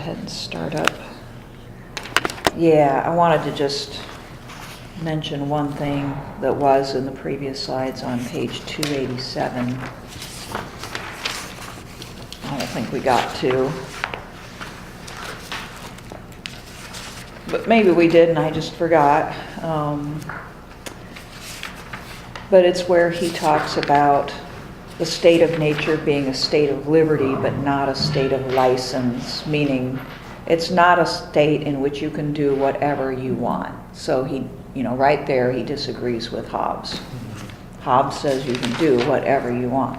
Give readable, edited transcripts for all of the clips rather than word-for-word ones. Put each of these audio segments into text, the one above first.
ahead and start up. Yeah, I wanted to just mention one thing that was in the previous slides on page 287. I don't think we got to. But maybe we did and I just forgot. But it's where he talks about the state of nature being a state of liberty but not a state of license, meaning it's not a state in which you can do whatever you want. So he, right there he disagrees with Hobbes. Hobbes says you can do whatever you want.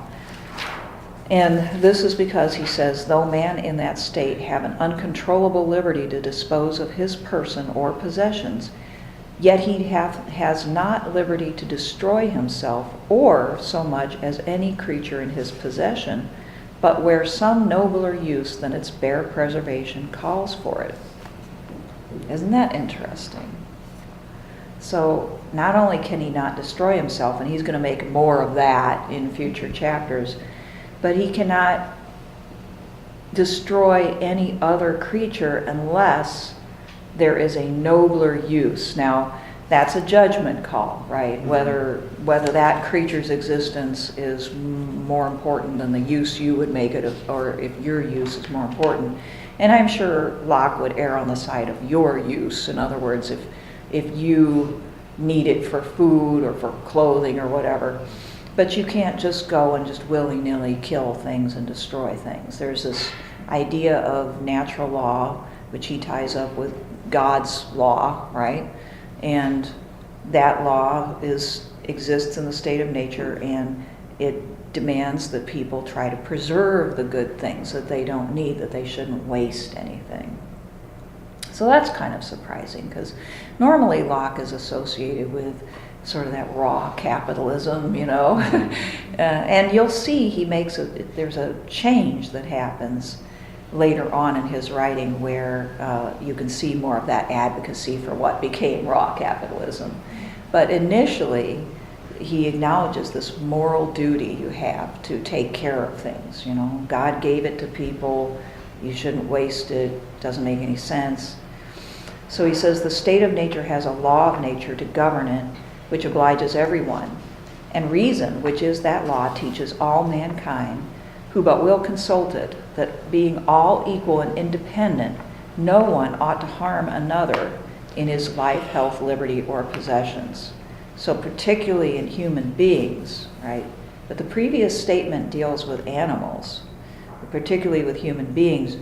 And this is because he says, though man in that state have an uncontrollable liberty to dispose of his person or possessions, yet he has not liberty to destroy himself or so much as any creature in his possession, but where some nobler use than its bare preservation calls for it. Isn't that interesting? So not only can he not destroy himself, and he's going to make more of that in future chapters, but he cannot destroy any other creature unless there is a nobler use. Now, that's a judgment call, right? Mm-hmm. Whether that creature's existence is more important than the use you would make it, or if your use is more important. And I'm sure Locke would err on the side of your use. In other words, if you need it for food or for clothing or whatever. But you can't just go and just willy-nilly kill things and destroy things. There's this idea of natural law, which he ties up with God's law, right? And that law exists in the state of nature, and it demands that people try to preserve the good things that they don't need, that they shouldn't waste anything. So that's kind of surprising, because normally Locke is associated with sort of that raw capitalism, and you'll see there's a change that happens later on in his writing where you can see more of that advocacy for what became raw capitalism. But initially, he acknowledges this moral duty you have to take care of things. God gave it to people, you shouldn't waste it, doesn't make any sense. So he says the state of nature has a law of nature to govern it, which obliges everyone, and reason, which is that law, teaches all mankind, who but will consult it, that being all equal and independent, no one ought to harm another in his life, health, liberty, or possessions. So particularly in human beings, right? But the previous statement deals with animals, but particularly with human beings,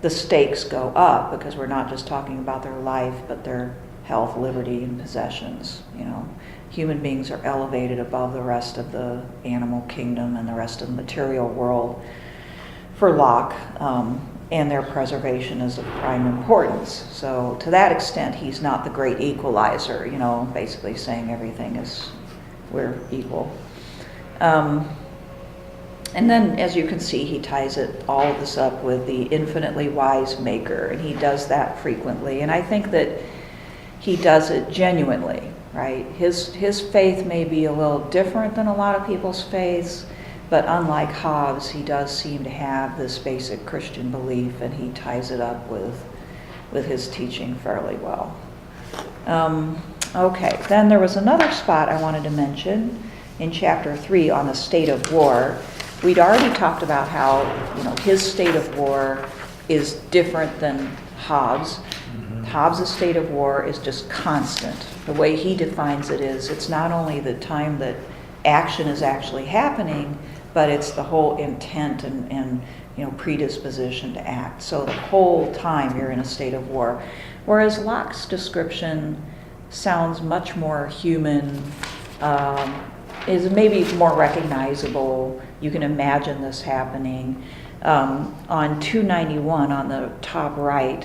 the stakes go up because we're not just talking about their life, but their health, liberty, and possessions. Human beings are elevated above the rest of the animal kingdom and the rest of the material world for Locke, and their preservation is of prime importance. So to that extent, he's not the great equalizer, basically saying we're equal. And then, as you can see, he ties all of this up with the infinitely wise maker, and he does that frequently. And I think that he does it genuinely, right? His faith may be a little different than a lot of people's faiths, but unlike Hobbes, he does seem to have this basic Christian belief, and he ties it up with his teaching fairly well. Okay, then there was another spot I wanted to mention in chapter 3 on the state of war. We'd already talked about how, his state of war is different than Hobbes. Hobbes' state of war is just constant. The way he defines it is, it's not only the time that action is actually happening, but it's the whole intent and predisposition to act. So the whole time you're in a state of war. Whereas Locke's description sounds much more human, is maybe more recognizable. You can imagine this happening. On 291 on the top right,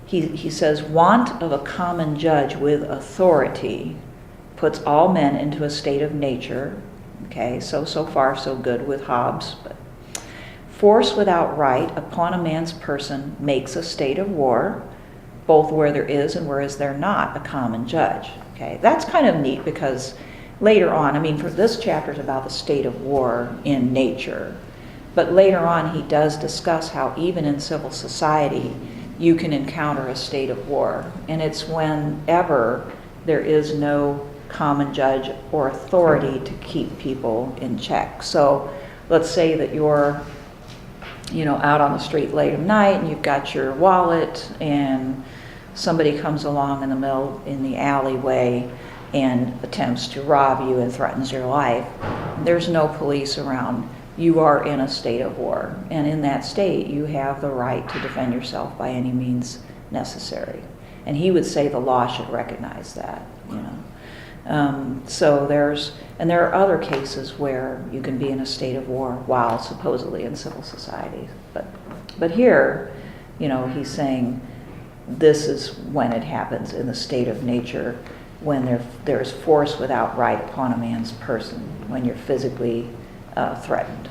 he says, want of a common judge with authority puts all men into a state of nature. Okay, so far so good with Hobbes. But force without right upon a man's person makes a state of war, both where there is and where is there not a common judge. Okay, that's kind of neat because later on, for this chapter is about the state of war in nature. But later on, he does discuss how even in civil society, you can encounter a state of war. And it's whenever there is no common judge or authority to keep people in check. So let's say that you're, out on the street late at night and you've got your wallet and somebody comes along in the alleyway and attempts to rob you and threatens your life. There's no police around. You are in a state of war. And in that state, you have the right to defend yourself by any means necessary. And he would say the law should recognize that, So there are other cases where you can be in a state of war while supposedly in civil society. But here, he's saying this is when it happens in the state of nature, when there's force without right upon a man's person, when you're physically threatened.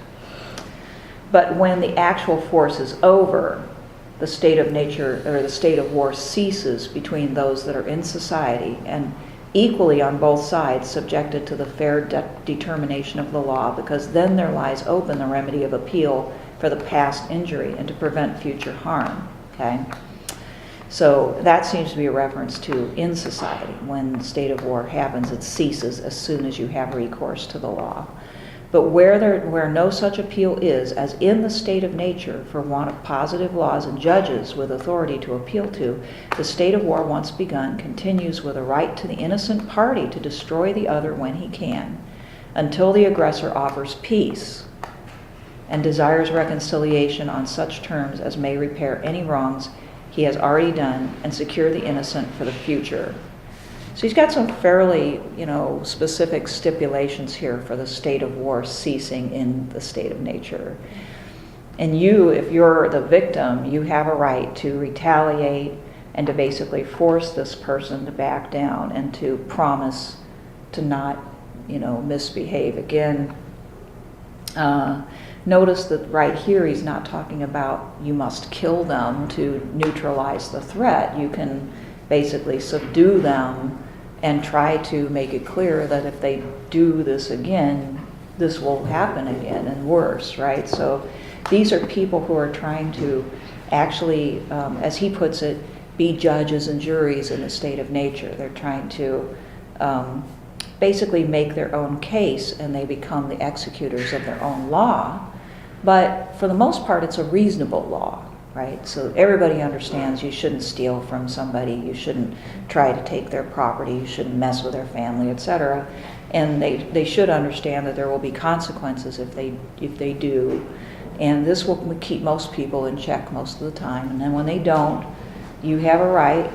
But when the actual force is over, the state of nature or the state of war ceases between those that are in society and equally on both sides subjected to the fair determination of the law, because then there lies open the remedy of appeal for the past injury and to prevent future harm. Okay? So that seems to be a reference to in society. When the state of war happens, it ceases as soon as you have recourse to the law. But where no such appeal is, as in the state of nature, for want of positive laws and judges with authority to appeal to, the state of war once begun continues with a right to the innocent party to destroy the other when he can, until the aggressor offers peace and desires reconciliation on such terms as may repair any wrongs he has already done and secure the innocent for the future. So he's got some fairly, specific stipulations here for the state of war ceasing in the state of nature. And you, if you're the victim, you have a right to retaliate and to basically force this person to back down and to promise to not, misbehave. Again, notice that right here he's not talking about you must kill them to neutralize the threat. You can basically subdue them and try to make it clear that if they do this again, this will happen again and worse, right? So these are people who are trying to actually, as he puts it, be judges and juries in the state of nature. They're trying to basically make their own case, and they become the executors of their own law. But for the most part, it's a reasonable law. Right? So everybody understands you shouldn't steal from somebody, you shouldn't try to take their property, you shouldn't mess with their family, etc. And they should understand that there will be consequences if they do. And this will keep most people in check most of the time. And then when they don't, you have a right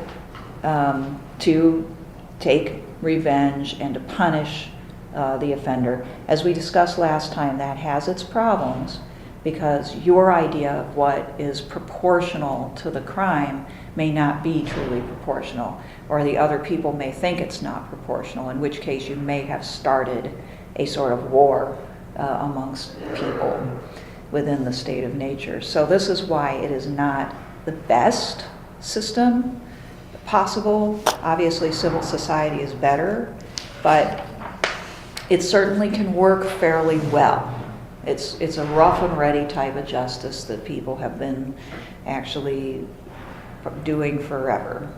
to take revenge and to punish the offender. As we discussed last time, that has its problems, because your idea of what is proportional to the crime may not be truly proportional, or the other people may think it's not proportional, in which case you may have started a sort of war amongst people within the state of nature. So this is why it is not the best system possible. Obviously, civil society is better, but it certainly can work fairly well. It's a rough and ready type of justice that people have been actually doing forever.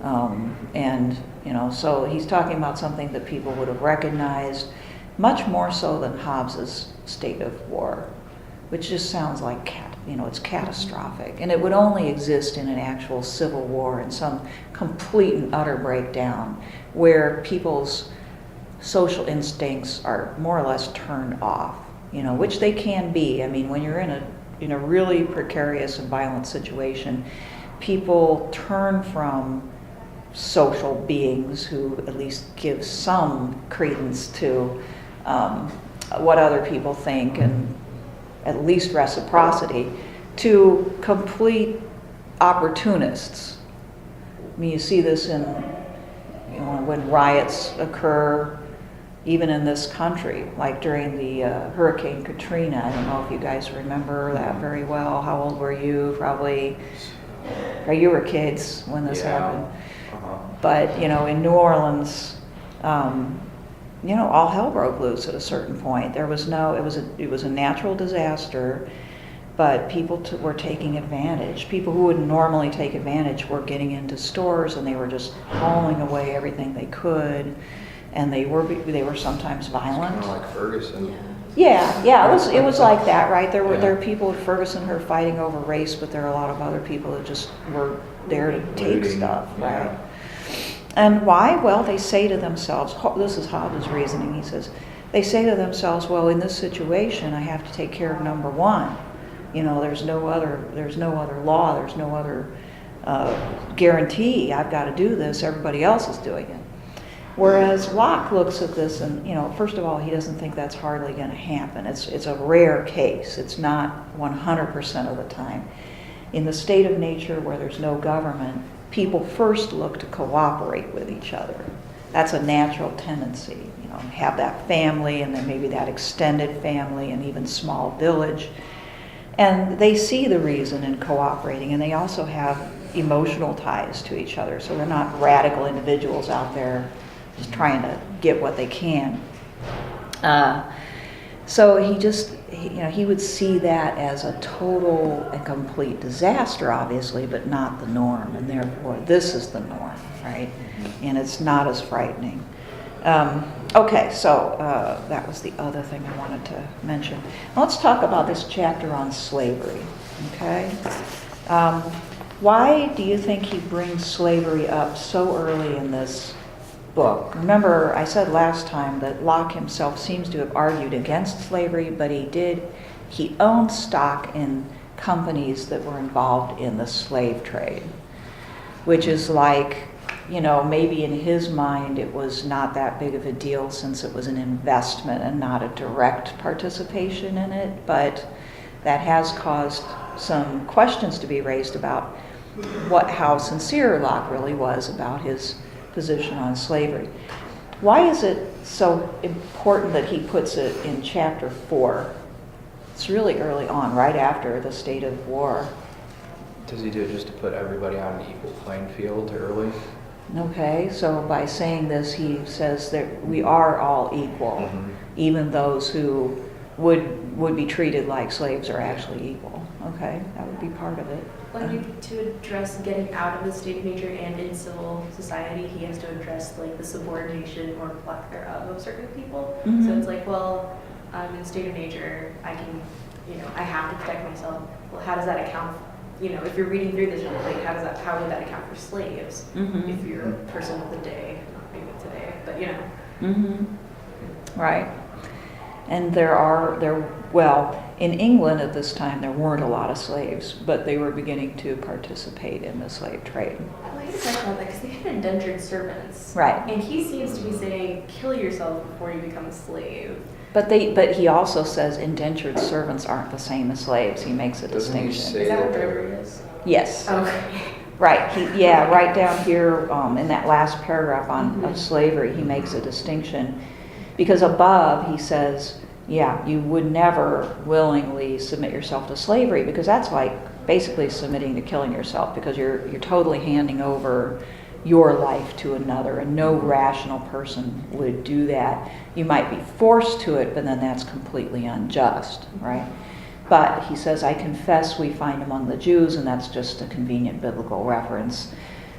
So he's talking about something that people would have recognized much more so than Hobbes's state of war, which just sounds like, it's catastrophic. And it would only exist in an actual civil war, in some complete and utter breakdown, where people's social instincts are more or less turned off. Which they can be. I mean, when you're in a really precarious and violent situation, people turn from social beings who at least give some credence to what other people think and at least reciprocity, to complete opportunists. I mean, you see this in, when riots occur, even in this country, like during the Hurricane Katrina. I don't know if you guys remember that very well. How old were you? Probably, or you were kids when this happened. But, in New Orleans, all hell broke loose at a certain point. There was no, it was a natural disaster, but people were taking advantage. People who would normally take advantage were getting into stores, and they were just hauling away everything they could, and they were sometimes violent. Kind of like Ferguson. Yeah, it was like that, right? There were people at Ferguson who were fighting over race, but there are a lot of other people that just were there to take stuff, right? And why? Well, they say to themselves, this is Hobbes' reasoning, he says, they say to themselves, well, in this situation, I have to take care of number one. There's no other law, there's no other guarantee. I've got to do this, everybody else is doing it. Whereas Locke looks at this and, first of all, he doesn't think that's hardly going to happen. It's a rare case. It's not 100% of the time. In the state of nature where there's no government, people first look to cooperate with each other. That's a natural tendency. Have that family, and then maybe that extended family, and even small village. And they see the reason in cooperating, and they also have emotional ties to each other. So they're not radical individuals out there just trying to get what they can. So he would see that as a total and complete disaster, obviously, but not the norm. And therefore, this is the norm, right? And it's not as frightening. Okay, so that was the other thing I wanted to mention. Now let's talk about this chapter on slavery, okay? Why do you think he brings slavery up so early in this book? Remember, I said last time that Locke himself seems to have argued against slavery, but he owned stock in companies that were involved in the slave trade, which is like, maybe in his mind it was not that big of a deal since it was an investment and not a direct participation in it, but that has caused some questions to be raised about how sincere Locke really was about his position on slavery. Why is it so important that he puts it in chapter 4? It's really early on, right after the state of war. Does he do it just to put everybody on an equal playing field early? Okay, so by saying this, he says that we are all equal, even those who would be treated like slaves are actually equal. Okay, that would be part of it. To address getting out of the state of nature and in civil society, he has to address the subordination or lack thereof of certain people. Mm-hmm. So it's like, well, I'm in the state of nature, I can, I have to protect myself. Well, how does that account? If you're reading through this, how would that account for slaves? Mm-hmm. If you're a person of the day, not maybe today, but Mm-hmm. Right. And in England at this time, there weren't a lot of slaves, but they were beginning to participate in the slave trade. Well, I had a question about that because they had indentured servants. Right. And he seems to be saying, kill yourself before you become a slave. But he also says indentured servants aren't the same as slaves. He makes a distinction. Is that what bravery is? Yes. Okay. Right. Right down here in that last paragraph of slavery, he makes a distinction. Because above, he says, you would never willingly submit yourself to slavery, because that's like basically submitting to killing yourself, because you're totally handing over your life to another, and no rational person would do that. You might be forced to it, but then that's completely unjust, right? But he says, I confess we find among the Jews, and that's just a convenient biblical reference,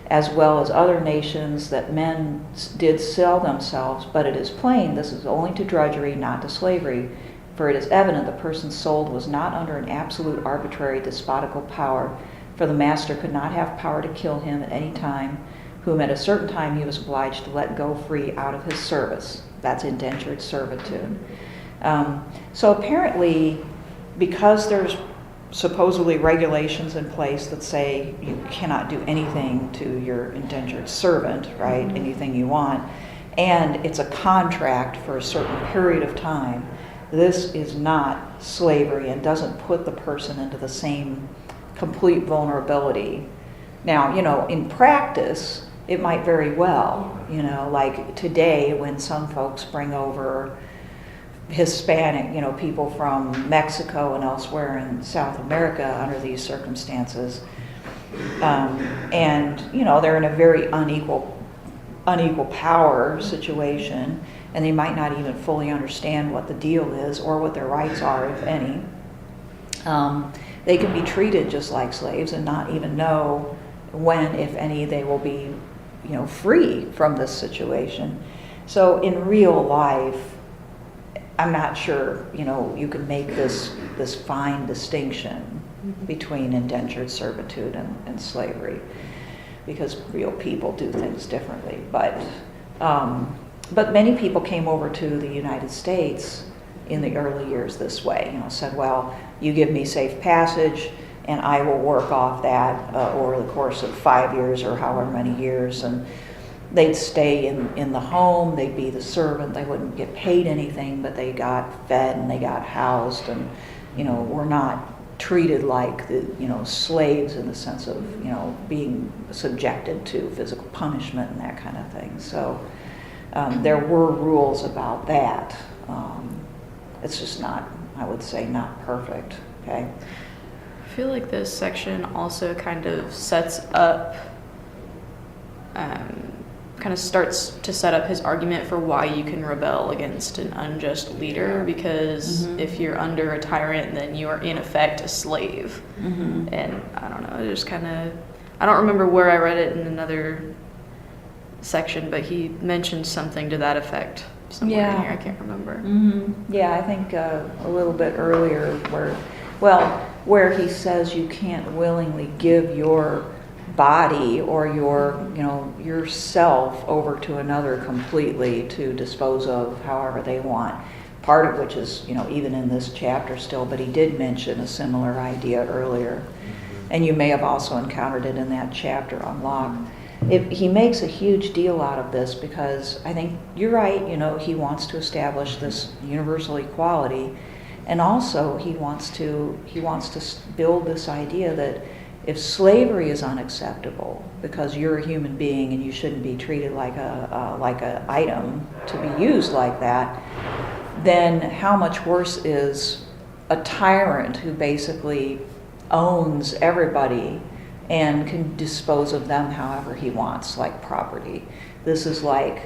as well as other nations, that men did sell themselves, but it is plain this is only to drudgery, not to slavery. For it is evident the person sold was not under an absolute arbitrary despotical power, for the master could not have power to kill him at any time, whom at a certain time he was obliged to let go free out of his service. That's indentured servitude. So apparently, because there's supposedly regulations in place that say you cannot do anything to your indentured servant, right? Anything you want. And it's a contract for a certain period of time. This is not slavery and doesn't put the person into the same complete vulnerability. Now, in practice, it might very well, like today when some folks bring over Hispanic, people from Mexico and elsewhere in South America under these circumstances. And, they're in a very unequal unequal power situation, and they might not even fully understand what the deal is or what their rights are, if any. They can be treated just like slaves and not even know when, if any, they will be, free from this situation. So in real life, I'm not sure, you can make this fine distinction between indentured servitude and slavery, because real people do things differently. But many people came over to the United States in the early years this way, said, well, you give me safe passage and I will work off that over the course of 5 years or however many years. And they'd stay in the home, they'd be the servant, they wouldn't get paid anything, but they got fed and they got housed, and, were not treated like slaves in the sense of, being subjected to physical punishment and that kind of thing. So there were rules about that. It's just not, I would say, not perfect, okay? I feel like this section also kind of sets up, kind of starts to set up his argument for why you can rebel against an unjust leader, because if you're under a tyrant, then you are in effect a slave. And I don't know, it just kind of, I don't remember where I read it in another section, but he mentioned something to that effect somewhere in here, I can't remember. Yeah, I think a little bit earlier where he says you can't willingly give your body or yourself over to another completely to dispose of however they want. Part of which is, even in this chapter still, but he did mention a similar idea earlier. And you may have also encountered it in that chapter on Locke. He makes a huge deal out of this because I think you're right, he wants to establish this universal equality, and also he wants to build this idea that if slavery is unacceptable because you're a human being and you shouldn't be treated like a item to be used like that, then how much worse is a tyrant who basically owns everybody and can dispose of them however he wants, like property. This is like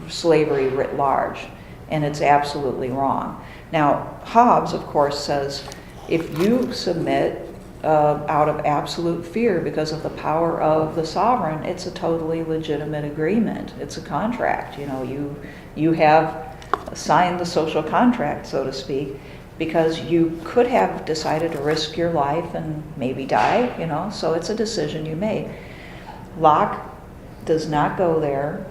slavery writ large, and it's absolutely wrong. Now, Hobbes, of course, says if you submit out of absolute fear because of the power of the sovereign, it's a totally legitimate agreement. It's a contract. You have signed the social contract, so to speak, because you could have decided to risk your life and maybe die, so it's a decision you made. Locke does not go there.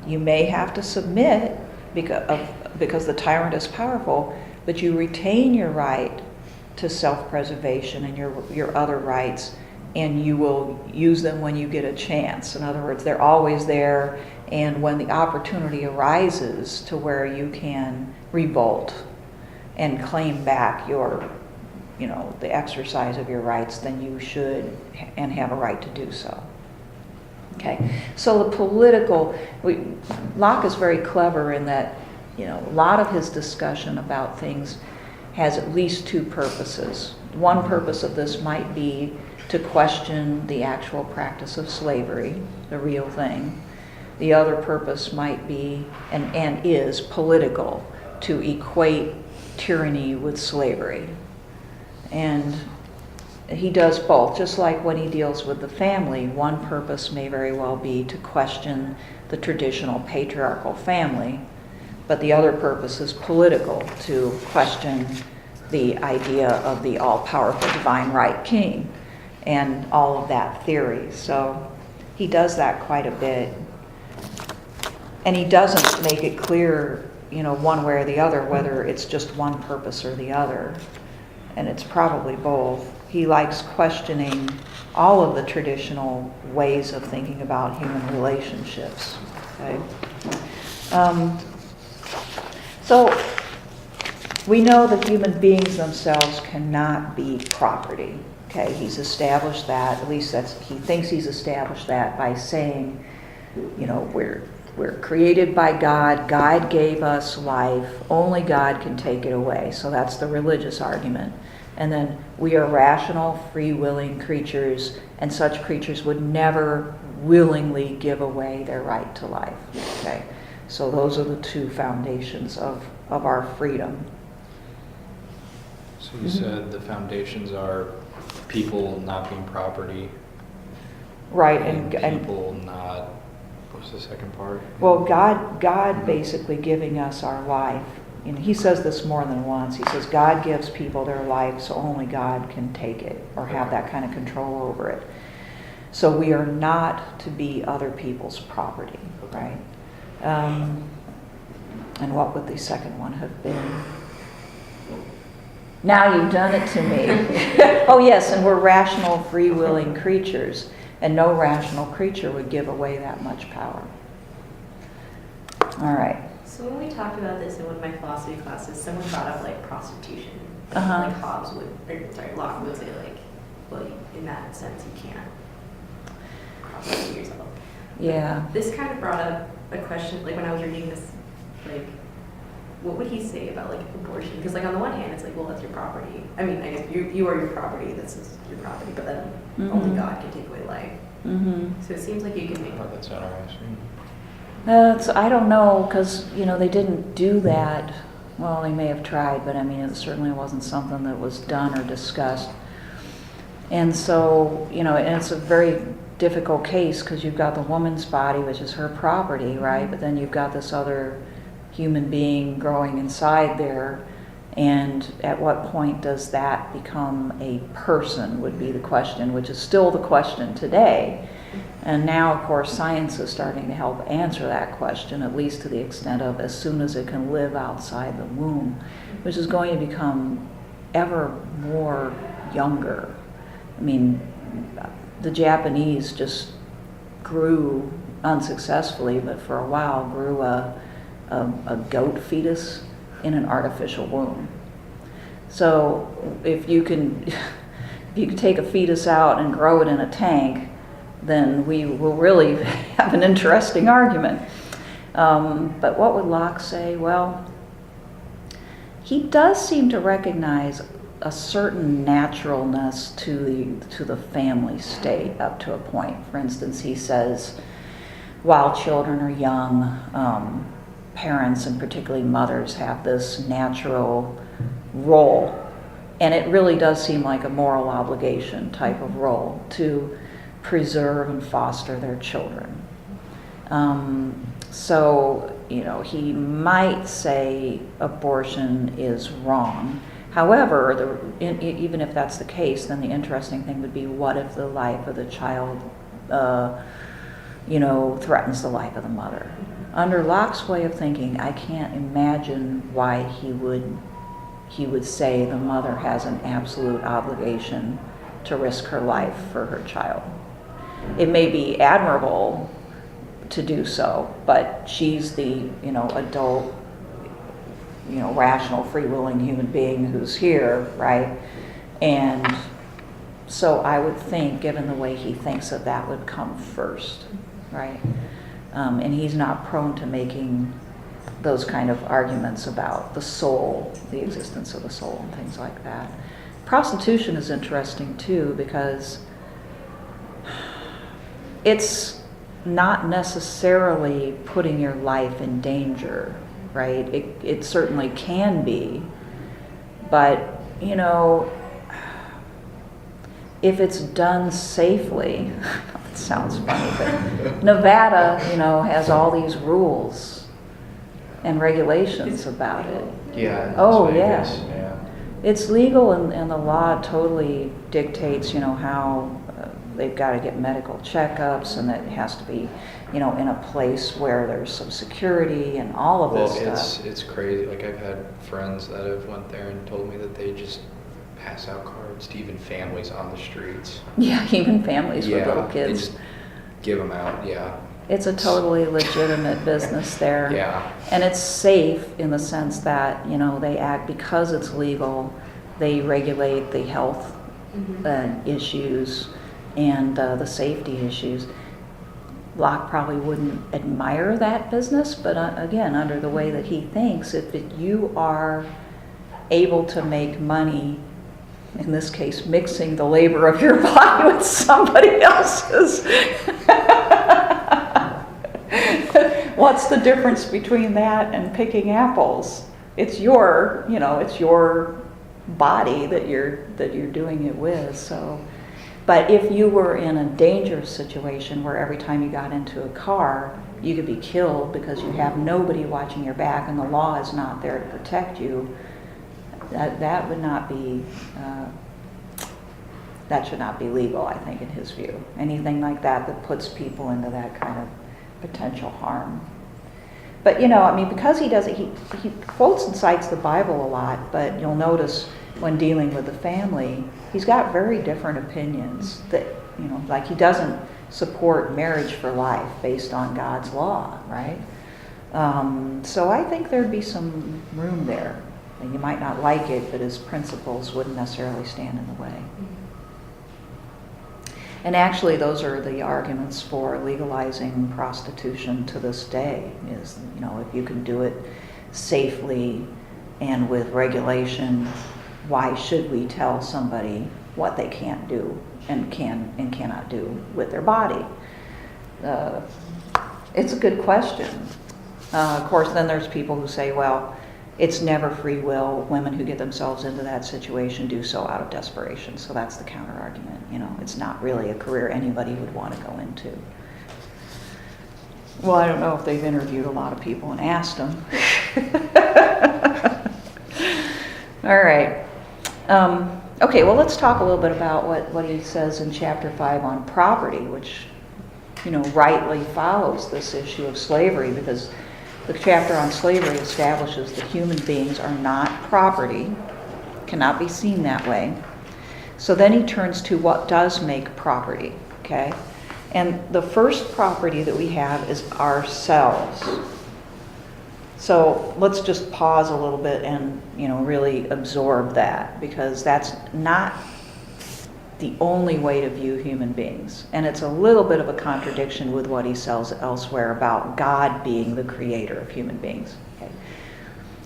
You may have to submit because the tyrant is powerful, but you retain your right to self-preservation and your other rights, and you will use them when you get a chance. In other words, they're always there, and when the opportunity arises to where you can revolt and claim back the exercise of your rights, then you should and have a right to do so. Okay, so Locke is very clever in that, a lot of his discussion about things has at least two purposes. One purpose of this might be to question the actual practice of slavery, the real thing. The other purpose might be, and is, political, to equate tyranny with slavery. And he does both, just like when he deals with the family. One purpose may very well be to question the traditional patriarchal family, but the other purpose is political, to question the idea of the all-powerful divine right king and all of that theory. So he does that quite a bit. And he doesn't make it clear, one way or the other, whether it's just one purpose or the other. And it's probably both. He likes questioning all of the traditional ways of thinking about human relationships. Okay? So we know that human beings themselves cannot be property. Okay, he's established that. At least he thinks he's established that by saying, we're created by God. God gave us life. Only God can take it away. So that's the religious argument. And then we are rational, free-willing creatures, and such creatures would never willingly give away their right to life. Okay, so those are the two foundations of our freedom. So you said the foundations are people not being property. Right, And and people not, what's the second part? well, God basically giving us our life. You know, he says this more than once. He says God gives people their life, so only God can take it or have that kind of control over it. So we are not to be other people's property, right? And what would the second one have been? Now you've done it to me. Oh yes, and we're rational, free-willing creatures, and no rational creature would give away that much power. All right. So when we talked about this in one of my philosophy classes, someone brought up like prostitution. Uh-huh. Like Locke would say like, well, in that sense you can't prostitute yourself. Yeah. This kind of brought up a question, like when I was reading this, like, what would he say about like abortion? Because like on the one hand, it's like, well, that's your property. I mean, I guess you are your property. This is your property, but then only God can take away life. Mm-hmm. So it seems like you can make. Oh, that's interesting. I don't know, because, you know, they didn't do that. Well, they may have tried, but I mean, it certainly wasn't something that was done or discussed. And so, you know, and it's a very difficult case because you've got the woman's body, which is her property, right? But then you've got this other human being growing inside there. And at what point does that become a person would be the question, which is still the question today. And now, of course, science is starting to help answer that question, at least to the extent of as soon as it can live outside the womb, which is going to become ever more younger. I mean, the Japanese just grew unsuccessfully, but for a while grew a goat fetus in an artificial womb. So if you can take a fetus out and grow it in a tank, then we will really have an interesting argument. But what would Locke say? Well, he does seem to recognize a certain naturalness to the family state up to a point. For instance, he says, while children are young, parents and particularly mothers have this natural role, and it really does seem like a moral obligation type of role to preserve and foster their children. So, you know, he might say abortion is wrong. However, even if that's the case, then the interesting thing would be, what if the life of the child, threatens the life of the mother? Under Locke's way of thinking, I can't imagine why he would say the mother has an absolute obligation to risk her life for her child. It may be admirable to do so, but she's the, adult, rational, free-willing human being who's here, right? And so I would think, given the way he thinks, that would come first, right? And he's not prone to making those kind of arguments about the soul, the existence of the soul, and things like that. Prostitution is interesting too, because it's not necessarily putting your life in danger, right? It certainly can be, but if it's done safely, it sounds funny, but Nevada, has all these rules and regulations about it. Yeah. Oh, Vegas, yeah. Yeah. It's legal, and the law totally dictates, how they've got to get medical checkups, and it has to be, in a place where there's some security and all of this stuff. It's crazy. Like, I've had friends that have went there and told me that they just pass out cards to even families on the streets. Yeah, even families with little They kids. just give them out. Yeah. It's a totally legitimate business there. Yeah. And it's safe in the sense that, they act, because it's legal, they regulate the health issues and the safety issues. Locke probably wouldn't admire that business, but again, under the way that he thinks, if you are able to make money in this case, mixing the labor of your body with somebody else's. What's the difference between that and picking apples? It's your, it's your body that you're doing it with. So, but if you were in a dangerous situation where every time you got into a car, you could be killed because you have nobody watching your back and the law is not there to protect you, that would not be, that should not be legal, I think, in his view. Anything like that puts people into that kind of potential harm. But, because he does it, he quotes and cites the Bible a lot, but you'll notice when dealing with the family, he's got very different opinions that, like he doesn't support marriage for life based on God's law, right? So I think there'd be some room there. And you might not like it, but his principles wouldn't necessarily stand in the way. And actually, those are the arguments for legalizing prostitution to this day, is, if you can do it safely and with regulation, why should we tell somebody what they can't do and can and cannot do with their body? It's a good question. Of course, then there's people who say, well, it's never free will. Women who get themselves into that situation do so out of desperation. So that's the counter argument. It's not really a career anybody would want to go into. Well, I don't know if they've interviewed a lot of people and asked them. All right. Okay, well, let's talk a little bit about what he says in chapter 5 on property, which, rightly follows this issue of slavery, because the chapter on slavery establishes that human beings are not property, cannot be seen that way. So then he turns to what does make property, okay? And the first property that we have is ourselves. So let's just pause a little bit and, really absorb that, because that's not the only way to view human beings. And it's a little bit of a contradiction with what he says elsewhere about God being the creator of human beings. Okay?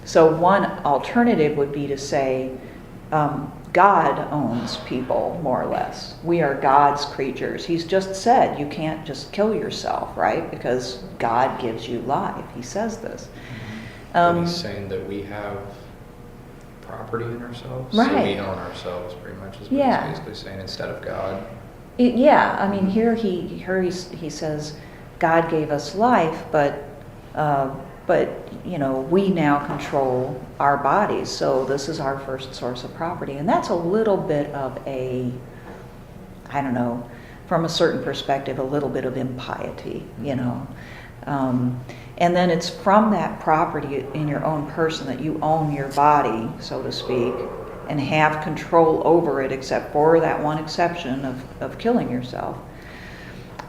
So one alternative would be to say, God owns people, more or less. We are God's creatures. He's just said you can't just kill yourself, right? Because God gives you life. He says this. But he's saying that we have property in ourselves. Right. So we own ourselves, pretty much, is what he's basically saying, instead of God. Here he says God gave us life, but we now control our bodies. So this is our first source of property, and that's a little bit of a, I don't know, from a certain perspective, a little bit of impiety, And then it's from that property in your own person that you own your body, so to speak, and have control over it, except for that one exception of killing yourself.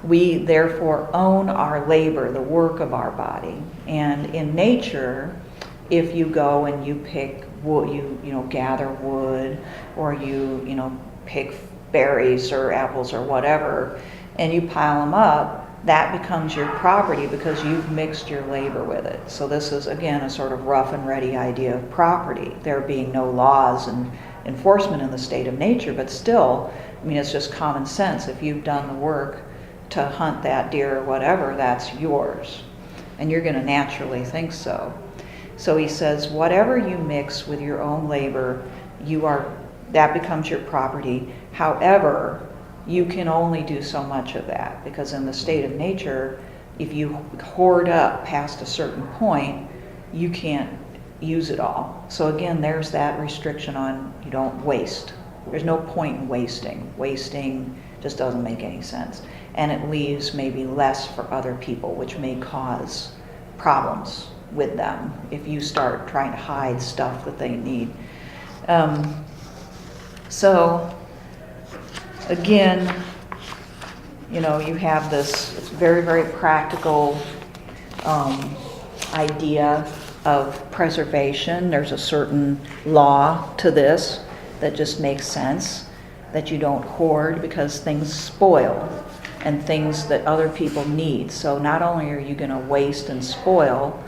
We therefore own our labor, the work of our body. And in nature, if you go and you pick wood, you gather wood, or you pick berries or apples or whatever, and you pile them up, that becomes your property because you've mixed your labor with it. So this is, again, a sort of rough and ready idea of property. There being no laws and enforcement in the state of nature, but still, it's just common sense. If you've done the work to hunt that deer or whatever, that's yours. And you're going to naturally think so. So he says, whatever you mix with your own labor, that becomes your property. However, you can only do so much of that, because in the state of nature, if you hoard up past a certain point, you can't use it all. So again, there's that restriction on you don't waste. There's no point in wasting. Wasting just doesn't make any sense. And it leaves maybe less for other people, which may cause problems with them if you start trying to hide stuff that they need. So again, you have this very, very practical idea of preservation. There's a certain law to this that just makes sense, that you don't hoard because things spoil and things that other people need. So not only are you going to waste and spoil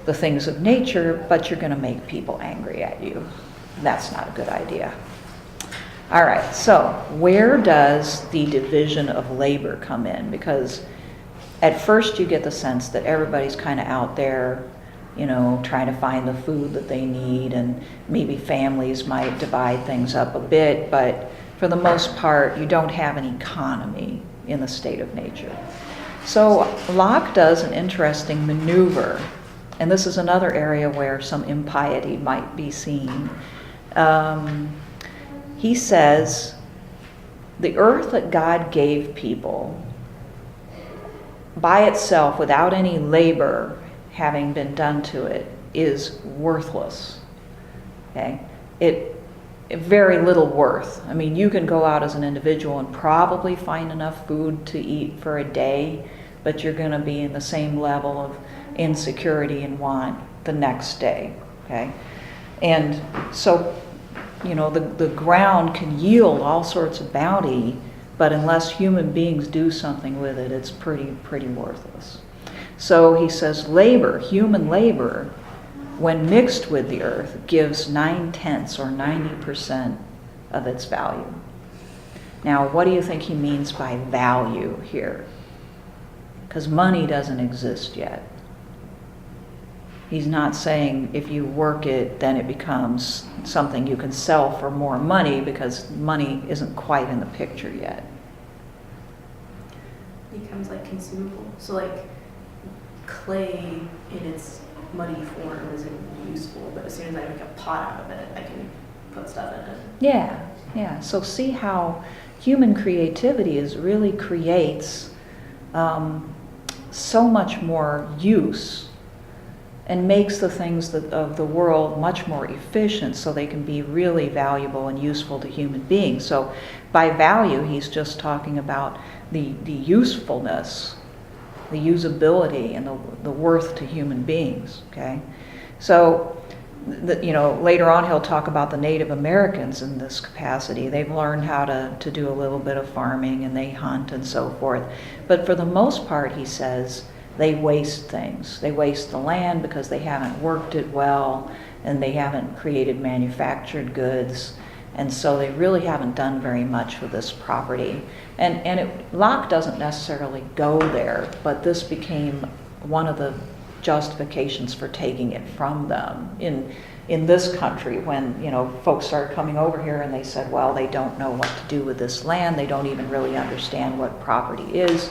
the things of nature, but you're going to make people angry at you. That's not a good idea. All right, so where does the division of labor come in? Because at first you get the sense that everybody's kind of out there, you know, trying to find the food that they need, and maybe families might divide things up a bit, but for the most part, you don't have an economy in the state of nature. So Locke does an interesting maneuver, and this is another area where some impiety might be seen. He says, the earth that God gave people by itself, without any labor having been done to it, is worthless. Okay? Very little worth. I mean, you can go out as an individual and probably find enough food to eat for a day, but you're going to be in the same level of insecurity and want the next day. Okay? And so, you know, the ground can yield all sorts of bounty, but unless human beings do something with it, it's pretty worthless. So he says labor, human labor, when mixed with the earth, gives 9/10 or 90% of its value. Now, what do you think he means by value here? Because money doesn't exist yet. He's not saying if you work it, then it becomes something you can sell for more money, because money isn't quite in the picture yet. Becomes like consumable. So like clay in its muddy form isn't useful, but as soon as I make a pot out of it, I can put stuff in it. Yeah. So see how human creativity really creates so much more use, and makes the things of the world much more efficient, so they can be really valuable and useful to human beings. So by value, he's just talking about the usefulness, the usability, and the worth to human beings. Okay, so later on he'll talk about the Native Americans in this capacity. They've learned how to do a little bit of farming, and they hunt and so forth. But for the most part, he says, they waste things. They waste the land because they haven't worked it well, and they haven't created manufactured goods, and so they really haven't done very much with this property. And Locke doesn't necessarily go there, but this became one of the justifications for taking it from them in this country, when folks started coming over here and they said, well, they don't know what to do with this land. They don't even really understand what property is.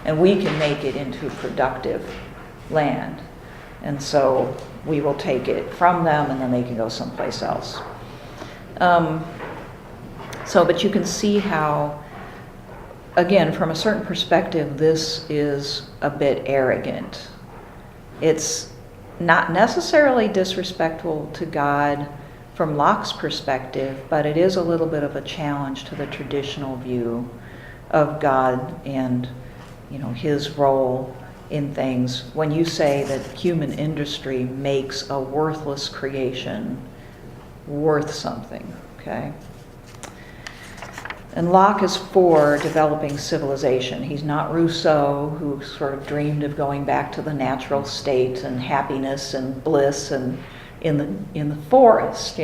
And we can make it into productive land. And so we will take it from them, and then they can go someplace else. But you can see how, again, from a certain perspective, this is a bit arrogant. It's not necessarily disrespectful to God from Locke's perspective, but it is a little bit of a challenge to the traditional view of God and his role in things, when you say that human industry makes a worthless creation worth something. Okay? And Locke is for developing civilization. He's not Rousseau, who sort of dreamed of going back to the natural state and happiness and bliss and in the forest.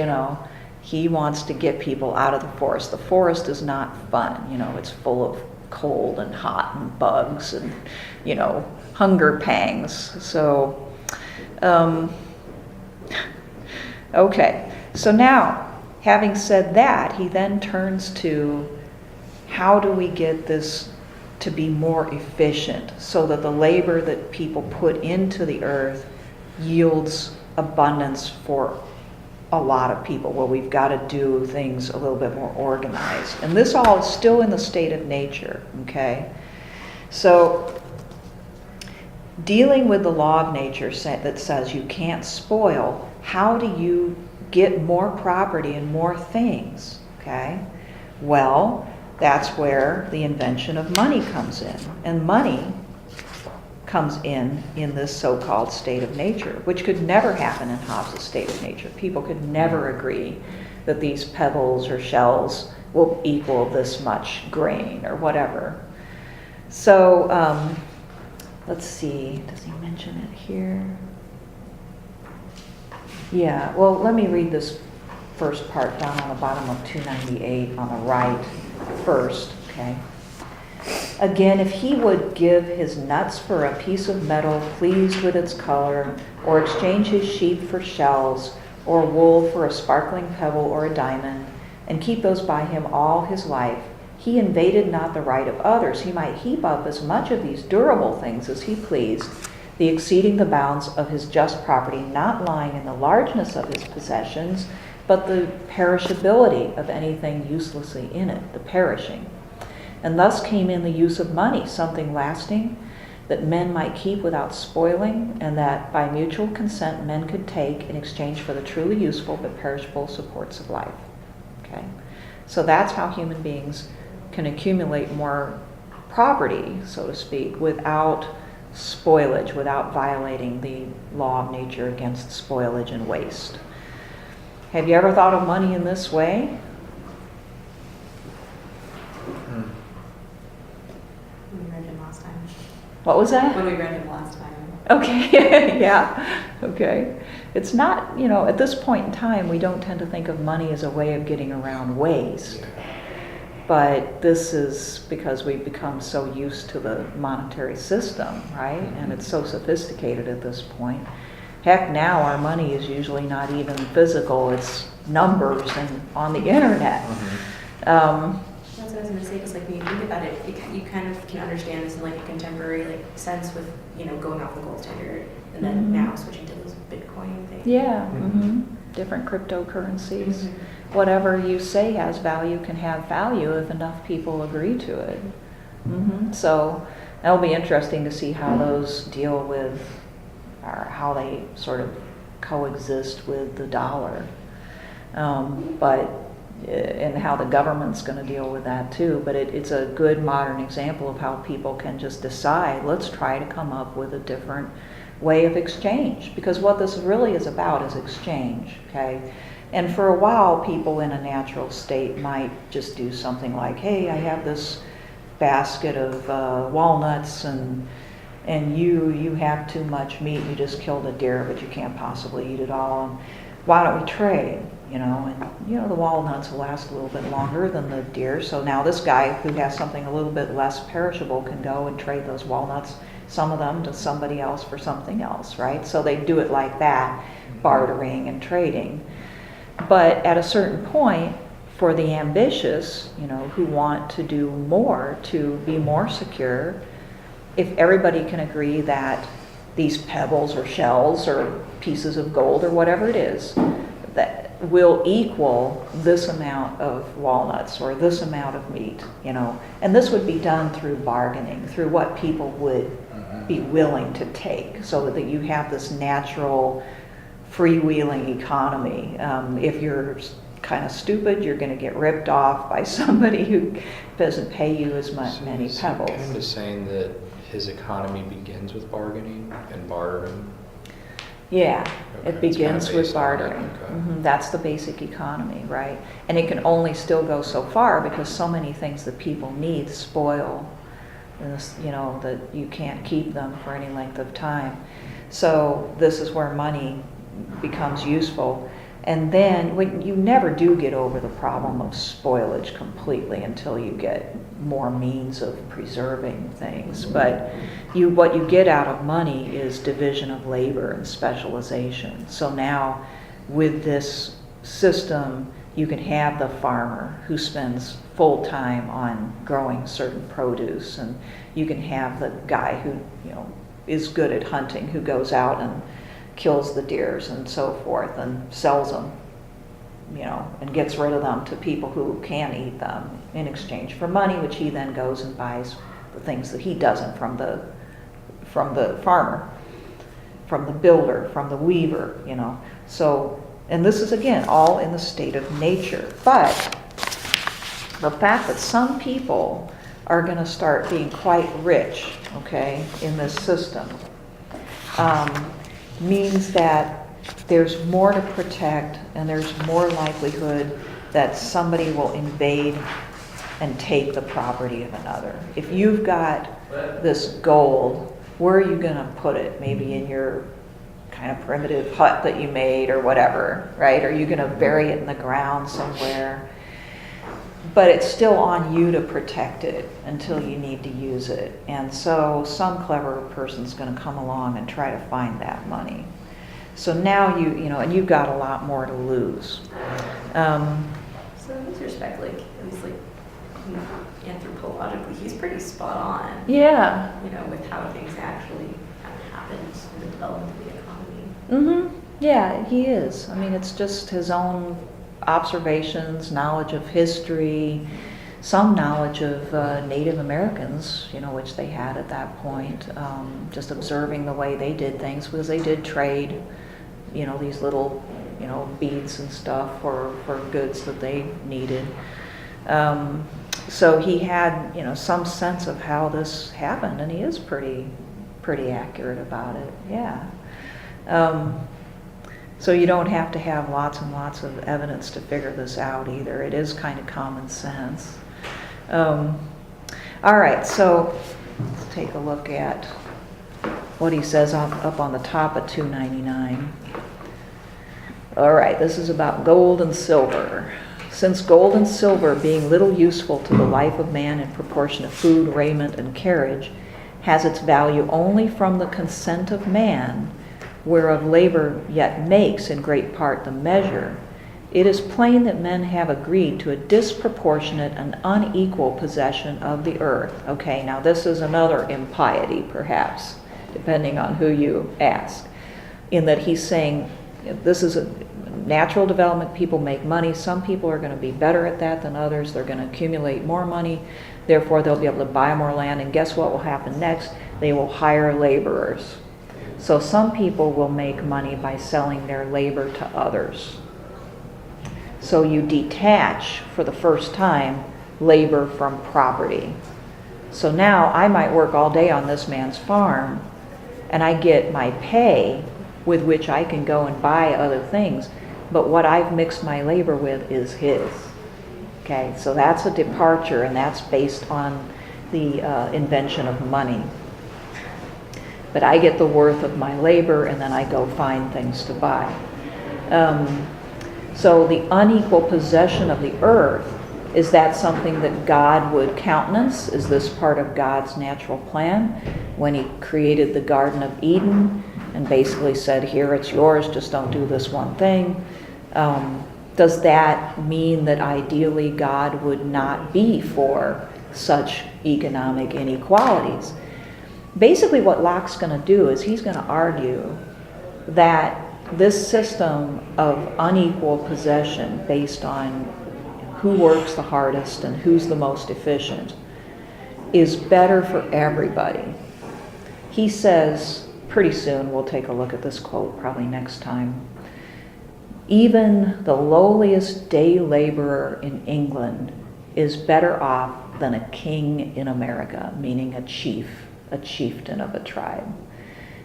He wants to get people out of the forest. The forest is not fun. It's full of cold and hot and bugs and hunger pangs. So okay, so now, having said that, he then turns to, how do we get this to be more efficient so that the labor that people put into the earth yields abundance for a lot of people? Well, we've got to do things a little bit more organized. And this all is still in the state of nature, okay? So, dealing with the law of nature that says you can't spoil, how do you get more property and more things, okay? Well, that's where the invention of money comes in. And money comes in this so-called state of nature, which could never happen in Hobbes' state of nature. People could never agree that these pebbles or shells will equal this much grain or whatever. So, let's see, does he mention it here? Yeah, well, let me read this first part down on the bottom of 298 on the right first, okay? Again, if he would give his nuts for a piece of metal pleased with its color, or exchange his sheep for shells, or wool for a sparkling pebble or a diamond, and keep those by him all his life, he invaded not the right of others. He might heap up as much of these durable things as he pleased, the exceeding the bounds of his just property, not lying in the largeness of his possessions, but the perishability of anything uselessly in it, the perishing. And thus came in the use of money, something lasting, that men might keep without spoiling, and that by mutual consent men could take in exchange for the truly useful but perishable supports of life. Okay? So that's how human beings can accumulate more property, so to speak, without spoilage, without violating the law of nature against spoilage and waste. Have you ever thought of money in this way? We read him last time. What was that? When we read him last time. Okay, yeah, okay. It's not, at this point in time, we don't tend to think of money as a way of getting around waste. But this is because we've become so used to the monetary system, right? And it's so sophisticated at this point. Heck, now our money is usually not even physical, it's numbers and on the internet. That's what I was going to say, because like when you think about it, you kind of can understand this in like a contemporary sense with, going off the gold standard and then now switching to those Bitcoin things. Yeah, different cryptocurrencies. Whatever you say has value can have value if enough people agree to it. So that'll be interesting to see how those deal with, or how they sort of coexist with the dollar. And how the government's going to deal with that too. But it's a good modern example of how people can just decide, let's try to come up with a different way of exchange. Because what this really is about is exchange, okay? And for a while, people in a natural state might just do something like, hey, I have this basket of walnuts and you have too much meat, you just killed a deer, but you can't possibly eat it all. And why don't we trade? The walnuts will last a little bit longer than the deer. So now this guy who has something a little bit less perishable can go and trade those walnuts, some of them to somebody else for something else, right? So they do it like that, bartering and trading. But at a certain point, for the ambitious, who want to do more, to be more secure, if everybody can agree that these pebbles or shells or pieces of gold or whatever it is, that will equal this amount of walnuts or this amount of meat, and this would be done through bargaining, through what people would be willing to take, so that you have this natural freewheeling economy. If you're kind of stupid, you're going to get ripped off by somebody who doesn't pay you as many pebbles. Kind of saying that his economy begins with bargaining and bartering. Yeah, Okay, it begins it's kind of with based on that, bartering. okay. That's the basic economy, right? And it can only still go so far because so many things that people need spoil, and this, that you can't keep them for any length of time. So this is where money becomes useful. And then when you never do get over the problem of spoilage completely until you get more means of preserving things. But what you get out of money is division of labor and specialization. So now with this system, you can have the farmer who spends full time on growing certain produce, and you can have the guy who is good at hunting, who goes out and kills the deers and so forth and sells them, and gets rid of them to people who can eat them in exchange for money, which he then goes and buys the things that he doesn't from the farmer, from the builder, from the weaver, So, and this is again all in the state of nature. But the fact that some people are going to start being quite rich, okay, in this system, means that there's more to protect and there's more likelihood that somebody will invade and take the property of another. If you've got this gold, where are you going to put it? Maybe in your kind of primitive hut that you made or whatever, right? Are you going to bury it in the ground somewhere? But it's still on you to protect it until you need to use it. And so some clever person's going to come along and try to find that money. So now and you've got a lot more to lose. So in this respect, like, at least like anthropologically, he's pretty spot on. Yeah. With how things actually have happened in the development of the economy. Mm-hmm. Yeah, he is. I mean, it's just his own observations, knowledge of history, some knowledge of Native Americans, which they had at that point, just observing the way they did things, because they did trade, these little, beads and stuff for goods that they needed. So he had, some sense of how this happened, and he is pretty accurate about it. Yeah. So you don't have to have lots and lots of evidence to figure this out either. It is kind of common sense. All right, so let's take a look at what he says up on the top of 299. All right, this is about gold and silver. Since gold and silver, being little useful to the life of man in proportion to food, raiment, and carriage, has its value only from the consent of man, whereof labor yet makes in great part the measure, it is plain that men have agreed to a disproportionate and unequal possession of the earth. Okay, now this is another impiety, perhaps, depending on who you ask, in that he's saying this is a natural development. People make money. Some people are going to be better at that than others. They're going to accumulate more money. Therefore, they'll be able to buy more land. And guess what will happen next? They will hire laborers. So some people will make money by selling their labor to others. So you detach, for the first time, labor from property. So now I might work all day on this man's farm, and I get my pay with which I can go and buy other things. But what I've mixed my labor with is his. Okay, so that's a departure, and that's based on the invention of money. But I get the worth of my labor, and then I go find things to buy. So the unequal possession of the earth, is that something that God would countenance? Is this part of God's natural plan? When he created the Garden of Eden and basically said, here, it's yours, just don't do this one thing. Does that mean that ideally God would not be for such economic inequalities? Basically what Locke's going to do is he's going to argue that this system of unequal possession based on who works the hardest and who's the most efficient is better for everybody. He says, pretty soon, we'll take a look at this quote probably next time, even the lowliest day laborer in England is better off than a king in America, meaning a chieftain of a tribe.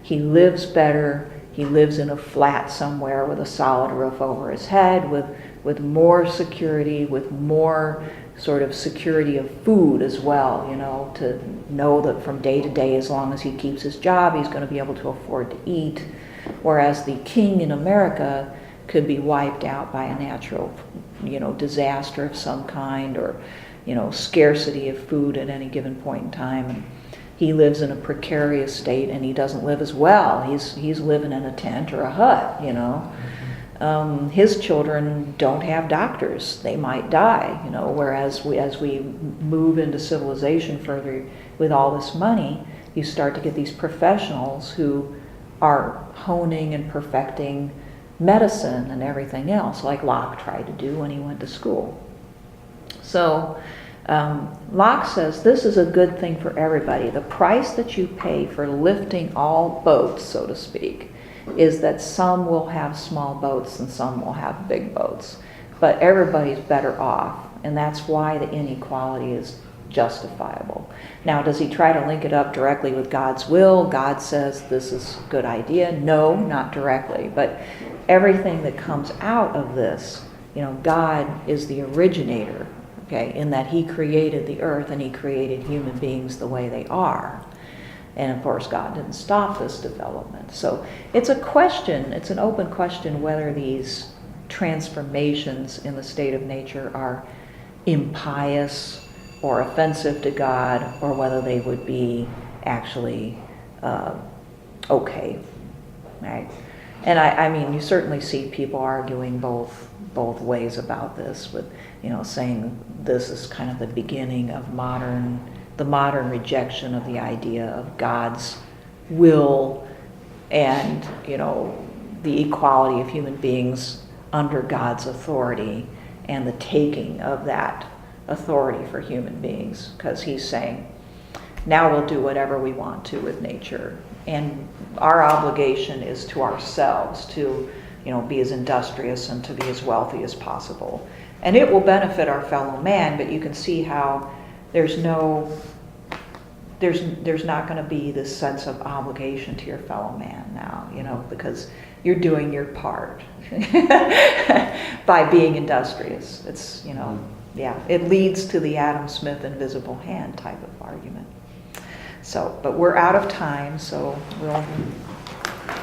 He lives better. He lives in a flat somewhere with a solid roof over his head, with more security, with more sort of security of food as well, to know that from day to day, as long as he keeps his job, he's going to be able to afford to eat. Whereas the king in America could be wiped out by a natural, disaster of some kind, or, scarcity of food at any given point in time. And he lives in a precarious state, and he doesn't live as well. He's living in a tent or a hut, His children don't have doctors. They might die, whereas as we move into civilization further with all this money, you start to get these professionals who are honing and perfecting medicine and everything else, like Locke tried to do when he went to school. So Locke says this is a good thing for everybody. The price that you pay for lifting all boats, so to speak, is that some will have small boats and some will have big boats. But everybody's better off, and that's why the inequality is justifiable. Now, does he try to link it up directly with God's will? God says this is a good idea. No, not directly. But everything that comes out of this, God is the originator, okay, in that he created the earth and he created human beings the way they are. And of course, God didn't stop this development. So it's a question, it's an open question whether these transformations in the state of nature are impious or offensive to God, or whether they would be actually okay, right? And I mean, you certainly see people arguing both ways about this, with, you know, saying this is kind of the beginning of the modern rejection of the idea of God's will and, you know, the equality of human beings under God's authority and the taking of that authority for human beings, because he's saying, now we'll do whatever we want to with nature. And our obligation is to ourselves to, you know, be as industrious and to be as wealthy as possible. And it will benefit our fellow man, but you can see how there's not going to be this sense of obligation to your fellow man now, you know, because you're doing your part by being industrious. It's, you know, yeah, it leads to the Adam Smith invisible hand type of argument. So, but we're out of time, so we'll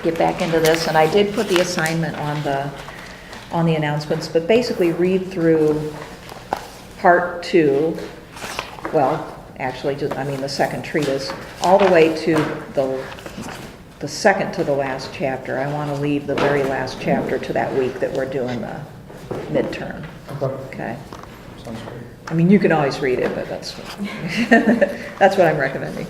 get back into this. And I did put the assignment on the announcements, but basically read through part 2. Well, actually, the second treatise, all the way to the second to the last chapter. I want to leave the very last chapter to that week that we're doing the midterm. Okay. Sounds great. I mean, you can always read it, but that's what I'm recommending.